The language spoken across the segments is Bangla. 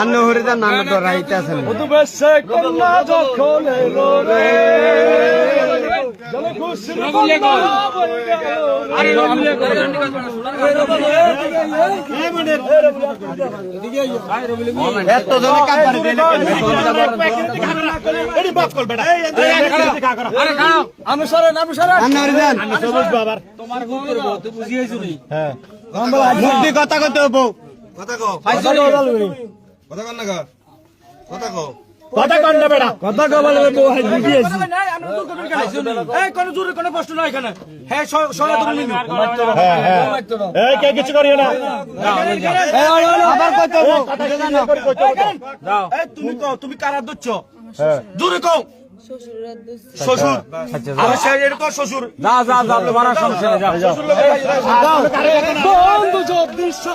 আন্ন হরিদার নাম তো রাইতে আছেন কথা কত হবো কথা কো কথা কন না কথা কো কথা কন না বেটা কথা কো বলে বউ হাই বুঝিয়েছি আমরা তো কবি কেন এই কোন জোরে কোন প্রশ্ন নাই এখানে হ্যাঁ সরা তুমি নিবি এই কে কিছু করিও না আবার কত কথা জানো যাও এই তুমি কারা দচ্ছ হ্যাঁ জোরে কও শ্বশুর আর সেই এরকম শ্বশুর যা যা যা তোমার সমস্যা নেই যাও বন্ধু জব দৃশ্য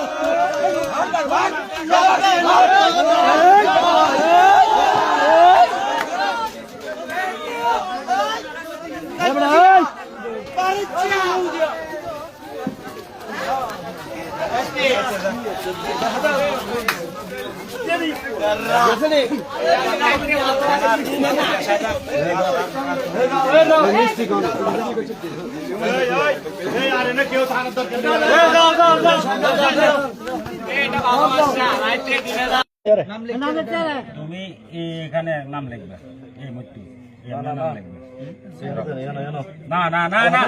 তুমি এখানে নাম লিখবে এই মৃত্যু নাম লিখবে না না না না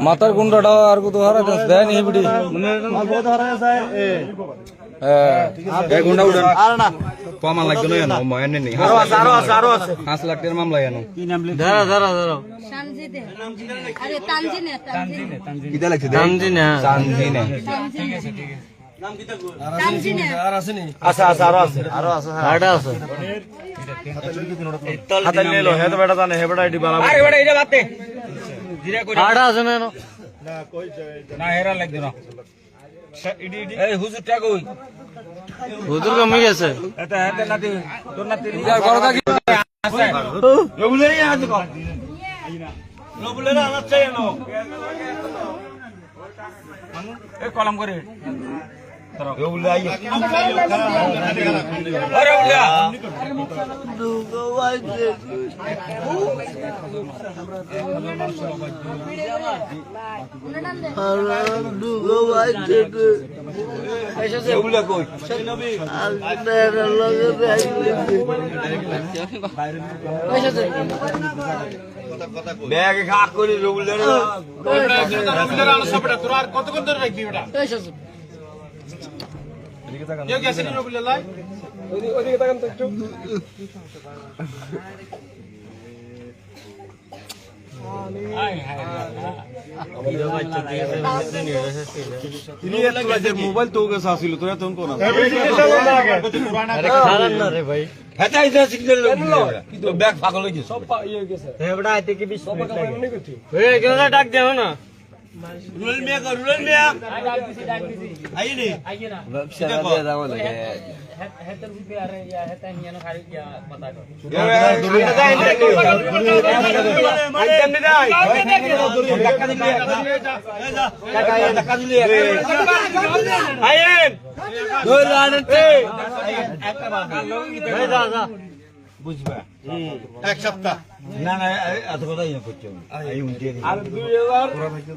মাথার গুন্ডাটা আর কত হারা দেয় নি বিড়ি প্রমাণ লাগবে না ময়নে নেই 5 লাখ টাকার মামলা এনো কি নাম লিখ দাঁড়া দাঁড়া দাঁড়া আরে তানজিনে কিটা লাগছে তানজিনে তানজিনে ঠিক আছে ঠিক আছে নাম কিটা গো তানজিনে আর আছে নি আচ্ছা আচ্ছা আরো আছে আটা আছে হাতে নিলো হে তো বেটা জানে হে বেটা এডি বালা আরে বেটা এটা বাতে জিরা কই আটা আছে না না কই না হেরা লাগ দিনো ইডি ইডি এই হুজুর টা কই হুজুর কমে গেছে এটা হাতে নাতি তোর নাতি যা করদা কি আছে রবুলেরই আছে কো রবুলের আনাত চাই না এই কলম করে রবুলে আই আরে রবুলে দুগো আইছে দুগো আইছে এসে রবুলে কই নবী আর লগে আইছে ব্যাগ খা করে রবুলে রবুলে আনো সবটা তোর আর কতক্ষণ ধরে রাখবি বেটা এসে কেউ গেছে নি রবুলে লাই ওদিকে তাকান তো একটু মোবাইল তো গেছে আসিল তোরা তখন কোন রে ভাই হেতাই যা সিগন্যাল কিন্তু ব্যাগ পাগল হয়ে গেছে সব ইয়ে গেছে হেবড়া আইতে কি 20 মিনিট লাগে এই কেন ডাক দেও না রুল মিয়া ডাক দিছি আই নি আইয়ে না সেটা দিয়ে দাও লাগে হেতর ভিতরে আরে ইয়া হেতা নিয়া না খালি ইয়া পতা কর আইতেন নি যাই টাকা দিলে টাকা দিলে আইন ধর আনতে একটা বাবা এই যা যা বুঝবা এক সপ্তাহ না না এত কথা ইয়া করতে আই উন্টি আর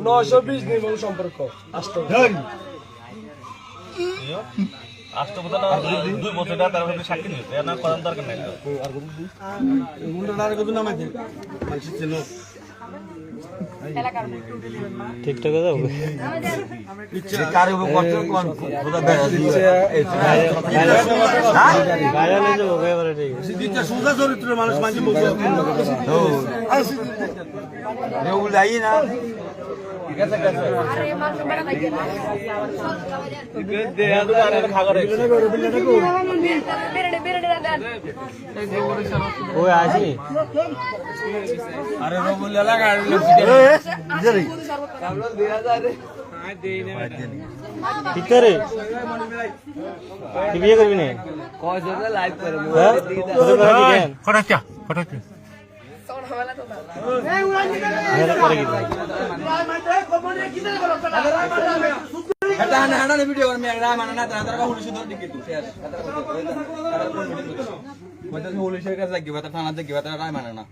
2920 নিমল সম্পর্ক আষ্ট আষ্ট বছর 2 বছর তারপরে সাক্ষী দিতে না করার দরকার নাই আর কত দিই মুন্ডা আর কত নাম আছে মানসি চেনো ঠিকঠাক আছে ইচ্ছা কার উপর কত কোন খোদা বেড়া দিছে বাইরে নিয়ে যাবো এবারে ঠিক আছে সিদ্দিকটা সুজা চরিত্রের মানুষ মাঝে বলছে ও নেউল আই না ঠিক আছে আরে মানুষ বেড়া লাগে না দে আদু আর খাগরে বেরেডে ওই আসি আরে রবুল লাগা জরি কামলা 2000 আয় দেই না ভিতরে কি বিয়ে করবি না কয় জনে লাইভ করে মোবাইল দিকে ফটাচ্চা পুলিশের কাছে গিয়ে থানাতে গিয়ে রায় মানে না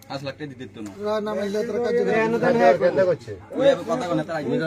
5 লাখ টাকা দিতে না কথা বলে তারা বলে